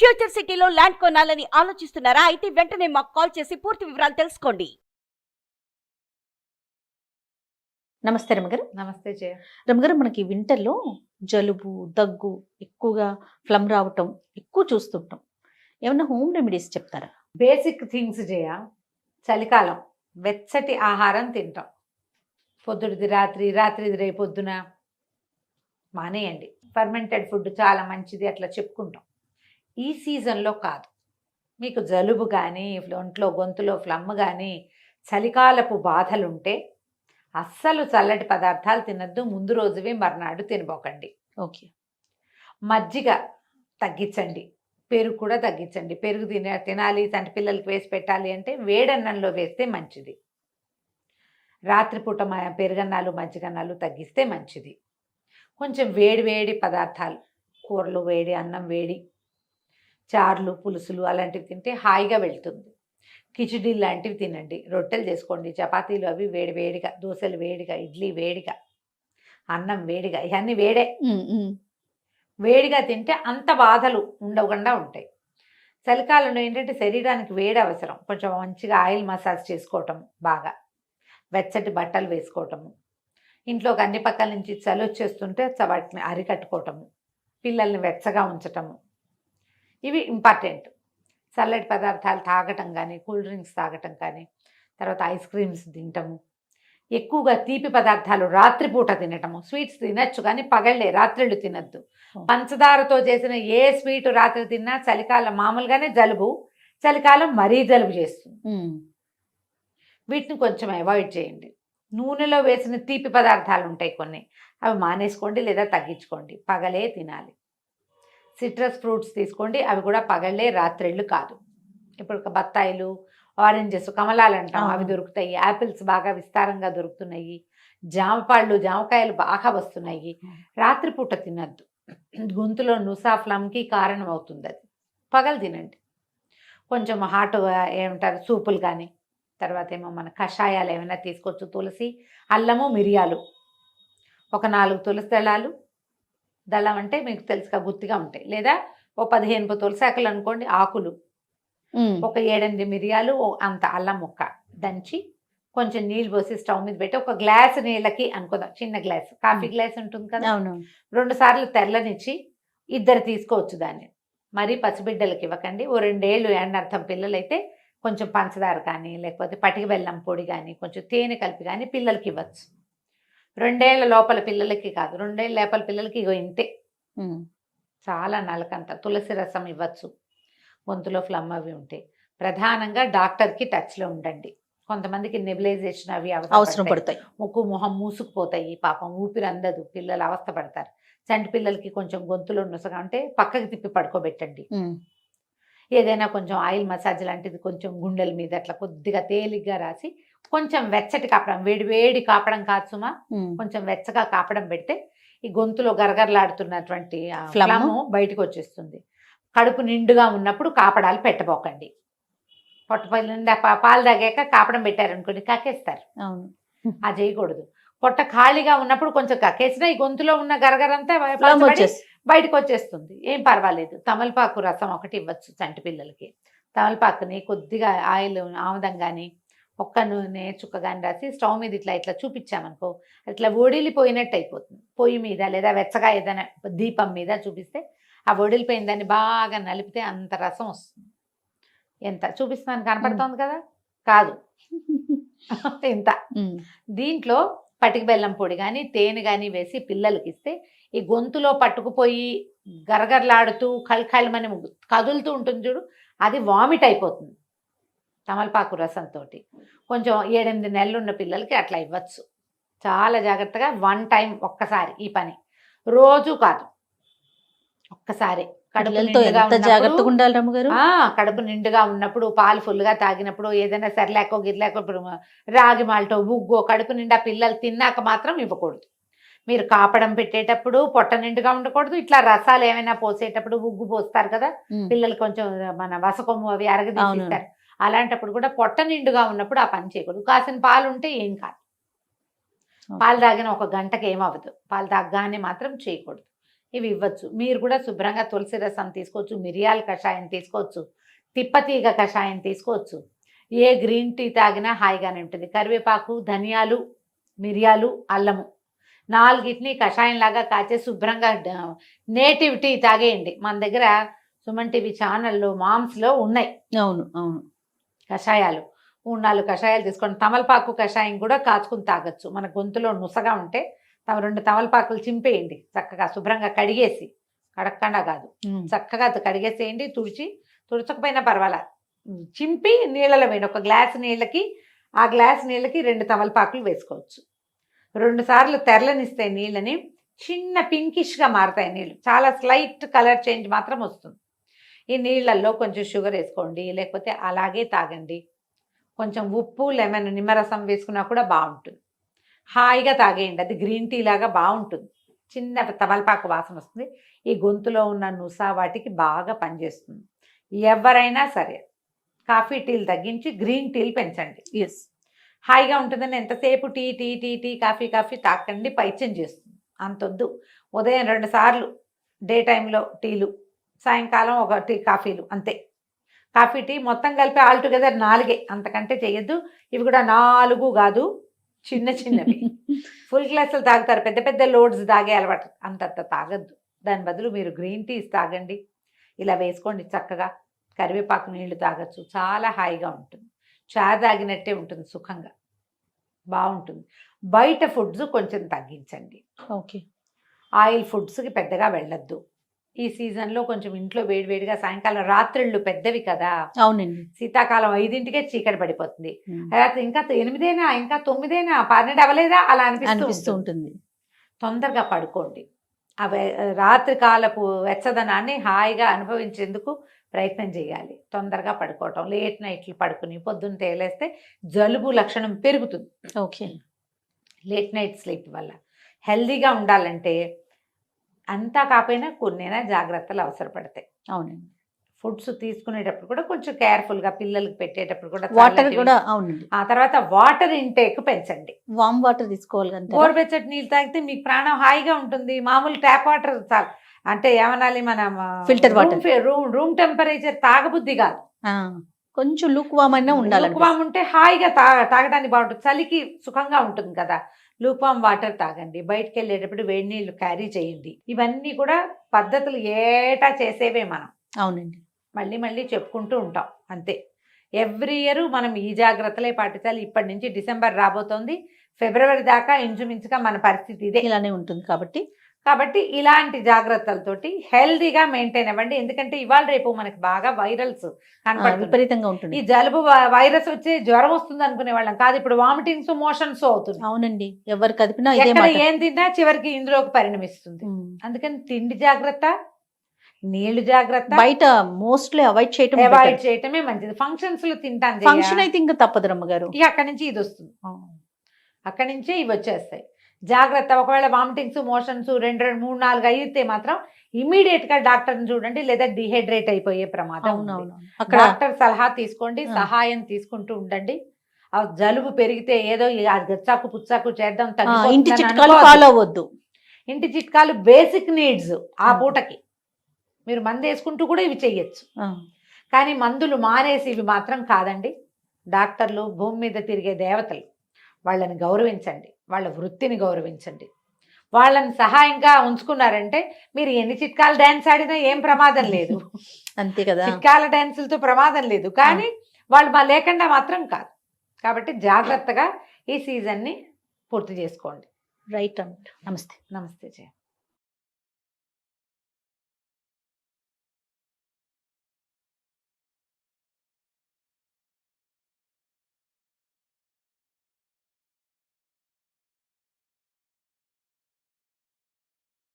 Future సిటీలో land కొనాలని ఆలోచిస్తున్నారా? అయితే వెంటనే మాకు కాల్ చేసి పూర్తి వివరాలు తెలుసుకోండి. నమస్తే రమగారు. నమస్తే జయ. రమగారు, మనకి వింటర్లో జలుబు, దగ్గు, ఎక్కువగా ఫ్లమ్ రావటం ఎక్కువ చూస్తుంటాం. ఏమన్నా హోమ్ రెమెడీస్ చెప్తారా? బేసిక్ థింగ్స్ జయ. చలికాలం వెచ్చటి ఆహారం తింటాం. పొద్దుటిది రాత్రి, రాత్రిది రేపు పొద్దున మానేయండి. ఫర్మెంటెడ్ ఫుడ్ చాలా మంచిది అట్లా చెప్పుకుంటాం. ఈ సీజన్లో కాదు. మీకు జలుబు కానీ, ఒంట్లో గొంతులో ఫ్లమ్ కానీ, చలికాలపు బాధలుంటే అస్సలు చల్లటి పదార్థాలు తినద్దు. ముందు రోజువి మర్నాడు తినబోకండి. ఓకే. మజ్జిగ తగ్గించండి, పెరుగు కూడా తగ్గించండి. పెరుగు తినాలి అంటే పిల్లలకి వేసి పెట్టాలి అంటే వేడన్నంలో వేస్తే మంచిది. రాత్రిపూట పెరుగన్నాలు మజ్జిగన్నాలు తగ్గిస్తే మంచిది. కొంచెం వేడి వేడి పదార్థాలు, కూరలు వేడి, అన్నం వేడి, చారులు పులుసులు అలాంటివి తింటే హాయిగా వెళ్తుంది. కిచిడి లాంటివి తినండి, రొట్టెలు చేసుకోండి, చపాతీలు అవి వేడి వేడిగా, దోశలు వేడిగా, ఇడ్లీ వేడిగా, అన్నం వేడిగా, ఇవన్నీ వేడే. వేడిగా తింటే అంత బాధలు ఉండకుండా ఉంటాయి. చలికాలంలో ఏంటంటే శరీరానికి వేడి అవసరం. కొంచెం మంచిగా ఆయిల్ మసాజ్ చేసుకోవటం, బాగా వెచ్చటి బట్టలు వేసుకోవటము, ఇంట్లోకి అన్ని పక్కల నుంచి చలి వచ్చేస్తుంటే వాటిని అరికట్టుకోవటము, పిల్లల్ని వెచ్చగా ఉంచటము, ఇవి ఇంపార్టెంట్. చల్లటి పదార్థాలు తాగటం కానీ, కూల్ డ్రింక్స్ తాగటం కానీ, తర్వాత ఐస్ క్రీమ్స్ తినటము, ఎక్కువగా తీపి పదార్థాలు రాత్రిపూట తినటము. స్వీట్స్ తినచ్చు కానీ పగళ్ళే, రాత్రిళ్ళు తినద్దు. పంచదారతో చేసిన ఏ స్వీట్ రాత్రి తిన్నా చలికాలం మామూలుగానే జలుబు, చలికాలం మరీ జలుబు చేస్తుంది. వీటిని కొంచెం అవాయిడ్ చేయండి. నూనెలో వేసిన తీపి పదార్థాలు ఉంటాయి కొన్ని, అవి మానేసుకోండి లేదా తగ్గించుకోండి. పగలే తినాలి. సిట్రస్ ఫ్రూట్స్ తీసుకోండి, అవి కూడా పగళ్ళే, రాత్రిళ్ళు కాదు. ఇప్పుడు బత్తాయిలు, ఆరెంజెస్, కమలాలు అంటాం, అవి దొరుకుతాయి. యాపిల్స్ బాగా విస్తారంగా దొరుకుతున్నాయి. జామపళ్ళు, జామకాయలు బాగా వస్తున్నాయి. రాత్రిపూట తినద్దు. గొంతులో నుసా ఫ్లమ్కి కారణం అవుతుంది అది. పగలు తినండి. కొంచెం హాట్ ఏమంటారు సూపులు కానీ, తర్వాత ఏమో మన కషాయాలు ఏమైనా తీసుకోవచ్చు. తులసి, అల్లము, మిరియాలు, ఒక 4 తులసి దళాలు. దళం అంటే మీకు తెలుసుగా గుత్తిగా ఉంటాయి, లేదా ఓ 15 తులసి ఆకులు అనుకోండి, ఆకులు, ఒక 7-8 మిరియాలు, అంత అల్లం ముక్క దంచి కొంచెం నీళ్ళు పోసి స్టవ్ మీద పెట్టి, ఒక గ్లాస్ నీళ్ళకి అనుకుందాం, చిన్న గ్లాస్, కాఫీ గ్లాస్ ఉంటుంది కదా, 2 సార్లు తెల్లనిచ్చి 2 తీసుకోవచ్చు దాన్ని. మరీ పసిబిడ్డలకి ఇవ్వకండి. ఓ 2 ఏళ్ళు ఎండర్థం పిల్లలైతే కొంచెం పంచదార కానీ, లేకపోతే పటిక బెల్లం పొడి కానీ, కొంచెం తేనె కలిపి కానీ పిల్లలకి ఇవ్వచ్చు. 2 ఏళ్ల లోపల పిల్లలకి కాదు, 2 ఏళ్ల లోపల పిల్లలకి ఇగో ఇంతే, చాలా నలకంత తులసి రసం ఇవ్వచ్చు. గొంతులో ఫ్లమ్ అవి ఉంటాయి. ప్రధానంగా డాక్టర్కి టచ్లో ఉండండి. కొంతమందికి నెబులైజేషన్ అవి అవసరం పడతాయి. ముక్కు మొహం మూసుకుపోతాయి, పాపం ఊపిరి అందదు, పిల్లలు అవస్థ పడతారు. చంటి పిల్లలకి కొంచెం గొంతులో నుసగా ఉంటే పక్కకి తిప్పి పడుకోబెట్టండి. ఏదైనా కొంచెం ఆయిల్ మసాజ్ లాంటిది కొంచెం గుండెల మీద అట్లా కొద్దిగా తేలిగ్గా రాసి, కొంచెం వెచ్చటి కాపడం, వేడి వేడి కాపడం కాదు సుమా, కొంచెం వెచ్చగా కాపడం పెడితే ఈ గొంతులో గరగరలాడుతున్నటువంటి ఫ్లమ్ బయటకు వచ్చేస్తుంది. కడుపు నిండుగా ఉన్నప్పుడు కాపడాలు పెట్టబోకండి. పొట్ట నిండా పాలు తాగాక కాపడం పెట్టారనుకోండి కక్కేస్తారు, అది చేయకూడదు. పొట్ట ఖాళీగా ఉన్నప్పుడు కొంచెం కక్కేసినా ఈ గొంతులో ఉన్న గరగరంతా బయటకు వచ్చేస్తుంది, ఏం పర్వాలేదు. తమలపాకు రసం ఒకటి ఇవ్వచ్చు చంటి పిల్లలకి. తమలపాకుని కొద్దిగా ఆయిల్, ఆముదం కానీ, ఒక్క నూనె చుక్క కానీ రాసి స్టవ్ మీద ఇట్లా ఇట్లా చూపించామనుకో, అట్లా ఒడిలిపోయినట్టు అయిపోతుంది. పొయ్యి మీద లేదా వెచ్చగా ఏదైనా దీపం మీద చూపిస్తే ఆ ఒడిలిపోయిన దాన్ని బాగా నలిపితే అంత రసం వస్తుంది. ఎంత చూపిస్తున్నాను, కనపడుతోంది కదా, కాదు ఇంత. దీంట్లో పటిక బెల్లం పొడి కానీ, తేనె కానీ వేసి పిల్లలకి ఇస్తే ఈ గొంతులో పట్టుకుపోయి గరగరలాడుతూ కళమని కదులుతూ ఉంటుంది చూడు, అది వామిట్ అయిపోతుంది తమలపాకు రసంతో. కొంచెం 7-8 నెలలు ఉన్న పిల్లలకి అట్లా ఇవ్వచ్చు. చాలా జాగ్రత్తగా 1 టైం, ఒక్కసారి ఈ పని, రోజు కాదు, ఒక్కసారి. కడుపు నిండుగా ఉన్నప్పుడు, పాలు ఫుల్గా తాగినప్పుడు, ఏదైనా సరిలేకో గిరిలేకో, రాగి మాల్టో ఉగ్గో కడుపు నిండా పిల్లలు తిన్నాక మాత్రం ఇవ్వకూడదు. మీరు కాపడం పెట్టేటప్పుడు పొట్ట నిండుగా ఉండకూడదు. ఇట్లా రసాలు ఏమైనా పోసేటప్పుడు ఉగ్గు పోస్తారు కదా పిల్లలు, కొంచెం మన వసకొమ్ము అవి అరగదీస్తారు, అలాంటప్పుడు కూడా పొట్ట నిండుగా ఉన్నప్పుడు ఆ పని చేయకూడదు. కాసిన పాలు ఉంటే ఏం కాదు, పాలు తాగిన 1 గంటకి ఏమవ్వదు, పాలు తాగగానే మాత్రం చేయకూడదు. ఇవి ఇవ్వచ్చు. మీరు కూడా శుభ్రంగా తులసి రసం తీసుకోవచ్చు, మిరియాల కషాయం తీసుకోవచ్చు, తిప్పతీగ కషాయం తీసుకోవచ్చు. ఏ గ్రీన్ టీ తాగినా హాయిగానే ఉంటుంది. కరివేపాకు, ధనియాలు, మిరియాలు, అల్లము 4టిని కషాయంలాగా కాచే శుభ్రంగా నేటివ్ టీ తాగేయండి. మన దగ్గర సుమన్ టీవీ ఛానల్లో మామ్స్లో ఉన్నాయి అవును అవును. కషాయాలు. 3-4 కషాయాలు తీసుకోండి. తమలపాకు కషాయం కూడా కాచుకుని తాగొచ్చు. మన గొంతులో నుసగా ఉంటే 2 తమలపాకులు చింపేయండి చక్కగా, శుభ్రంగా కడిగేసి, కడగకుండా కాదు, చక్కగా కడిగేసేయండి. తుడచకపోయినా పర్వాలేదు, చింపి నీళ్ళలో వేయండి. ఒక గ్లాస్ నీళ్ళకి ఆ గ్లాస్ నీళ్ళకి 2 తమలపాకులు వేసుకోవచ్చు. 2 సార్లు తెరలనిస్తే నీళ్ళని చిన్న పింకిష్గా మారుతాయి నీళ్ళు, చాలా స్లైట్ కలర్ చేంజ్ మాత్రం వస్తుంది. ఈ నీళ్ళల్లో కొంచెం షుగర్ వేసుకోండి, లేకపోతే అలాగే తాగండి. కొంచెం ఉప్పు, లెమన్, నిమ్మరసం వేసుకున్నా కూడా బాగుంటుంది. హాయిగా తాగేయండి, అది గ్రీన్ టీ లాగా బాగుంటుంది. చిన్న తమలపాకు వాసన వస్తుంది. ఈ గొంతులో ఉన్న నుస వాటికి బాగా పనిచేస్తుంది. ఎవరైనా సరే కాఫీ టీలు తగ్గించి గ్రీన్ టీలు పెంచండి. ఎస్, హాయిగా ఉంటుందని ఎంతసేపు tea tea tea tea coffee coffee తాకండి, పైత్యం చేస్తుంది. అంతొద్దు. ఉదయం 2 సార్లు డే టైంలో టీలు, సాయంకాలం 1 టీ కాఫీలు, అంతే. కాఫీ టీ మొత్తం కలిపి ఆల్టుగెదర్ 4, అంతకంటే చేయొద్దు. ఇవి కూడా 4 కాదు, చిన్న చిన్నవి. ఫుల్ గ్లాసులు తాగుతారు, పెద్ద పెద్ద లోడ్స్ తాగే అలవాటు, అంతంత తాగద్దు. దాని బదులు మీరు గ్రీన్ టీస్ తాగండి. ఇలా వేసుకోండి చక్కగా. కరివేపాకు నీళ్లు తాగొచ్చు, చాలా హాయిగా ఉంటుంది. చాయ్ తాగినట్టే ఉంటుంది, సుఖంగా బాగుంటుంది. బయట ఫుడ్స్ కొంచెం తగ్గించండి. ఓకే. ఆయిల్ ఫుడ్స్కి పెద్దగా వెళ్ళొద్దు. ఈ సీజన్లో కొంచెం ఇంట్లో వేడివేడిగా, సాయంకాలం రాత్రిళ్ళు పెద్దవి కదా, అవునండి. శీతాకాలం 5కే చీకటి పడిపోతుంది. రాత్రి ఇంకా 8 ఇంకా 9 12 అవ్వలేదా అలా అనిపిస్తూ ఉంటుంది. తొందరగా పడుకోండి. రాత్రి కాలపు వెచ్చదనాన్ని హాయిగా అనుభవించేందుకు ప్రయత్నం చేయాలి. తొందరగా పడుకోవటం, లేట్ నైట్లు పడుకుని పొద్దున్న తేలేస్తే జలుబు లక్షణం పెరుగుతుంది. ఓకే. లేట్ నైట్ స్లీప్ వల్ల. హెల్దీగా ఉండాలంటే అంతా కాకపోయినా కొన్నైనా జాగ్రత్తలు అవసరపడతాయి. అవునండి. ఫుడ్స్ తీసుకునేటప్పుడు కూడా కొంచెం కేర్ఫుల్గా, పిల్లలకి పెట్టేటప్పుడు కూడా వాటర్ కూడా. అవునండి. ఆ తర్వాత వాటర్ ఇంటేక్ పెంచండి. వామ్ వాటర్ తీసుకోవాలి అంతే. గోరువెచ్చటి నీళ్ళు తాగితే మీకు ప్రాణం హాయిగా ఉంటుంది. మామూలు ట్యాప్ వాటర్ అంటే ఏమనాలి, మనం ఫిల్టర్ వాటర్, రూమ్ టెంపరేచర్ తాగబుద్ధి కాదు. కొంచెం లూక్ వామ్ అయినా ఉండాలి. లూక్ వామ్ ఉంటే హాయిగా తాగడానికి బాగుంటుంది, చలికి సుఖంగా ఉంటుంది కదా. లూక్ వామ్ వాటర్ తాగండి. బయటకు వెళ్ళేటప్పుడు వేడి నీళ్ళు క్యారీ చేయండి. ఇవన్నీ కూడా పద్ధతులు ఏటా చేసేవే మనం. అవునండి. మళ్ళీ మళ్ళీ చెప్పుకుంటూ ఉంటాం, అంతే. ఎవ్రీ ఇయర్ మనం ఈ జాగ్రత్తలే పాటించాలి. ఇప్పటి నుంచి డిసెంబర్ రాబోతోంది, ఫిబ్రవరి దాకా ఇంచుమించుగా మన పరిస్థితి ఇదే, ఇలానే ఉంటుంది. కాబట్టి ఇలాంటి జాగ్రత్తలతోటి హెల్దీగా మెయింటైన్ అవ్వండి. ఎందుకంటే ఇవాళ రేపు మనకి బాగా వైరల్స్ కనపడుతుంది, విపరీతంగా ఉంటుంది. ఈ జలుబు వైరస్ వచ్చి జ్వరం వస్తుంది అనుకునే వాళ్ళం కాదు, ఇప్పుడు వామిటింగ్స్, మోషన్స్ అవుతుంది. అవునండి. ఎవరు కదిపినా ఏం తిన్నా చివరికి ఇందులోకి పరిణమిస్తుంది. అందుకని తిండి జాగ్రత్త, నీళ్లు జాగ్రత్త. బయట మోస్ట్లీ అవాయిడ్ చేయటమే మంచిది. ఫంక్షన్స్ లో తింటాను, ఫంక్షన్ అయితే ఇంకా తప్పదు రమ్మగారు. ఇక అక్కడి నుంచి ఇది వస్తుంది, అక్కడి నుంచే ఇవి వచ్చేస్తాయి. జాగ్రత్త. ఒకవేళ వామిటింగ్స్, మోషన్స్ 2, 3, 4 అయితే మాత్రం ఇమీడియట్ గా డాక్టర్ని చూడండి, లేదా డిహైడ్రేట్ అయిపోయే ప్రమాదం ఉంది. డాక్టర్ సలహా తీసుకోండి, సహాయం తీసుకుంటూ ఉండండి. ఆ జలుబు పెరిగితే ఏదో గచ్చాకు పుచ్చాకు చేద్దాం, ఇంటి చిట్కాలు ఫాలో అవ్వద్దు. ఇంటి చిట్కాలు బేసిక్ నీడ్స్. ఆ పూటకి మీరు మందు వేసుకుంటూ కూడా ఇవి చెయ్యొచ్చు, కానీ మందులు మానేసి ఇవి మాత్రం కాదండి. డాక్టర్లు భూమి మీద తిరిగే దేవతలు, వాళ్ళని గౌరవించండి, వాళ్ళ వృత్తిని గౌరవించండి. వాళ్ళని సహాయంగా ఉంచుకున్నారంటే మీరు ఎన్ని చిట్కాల డ్యాన్స్ ఆడినా ఏం ప్రమాదం లేదు. అంతే కదా, చిట్కాల డ్యాన్సులతో ప్రమాదం లేదు, కానీ వాళ్ళు లేకుండా మాత్రం కాదు. కాబట్టి జాగ్రత్తగా ఈ సీజన్ని పూర్తి చేసుకోండి. రైట్. నమస్తే. నమస్తే జయ.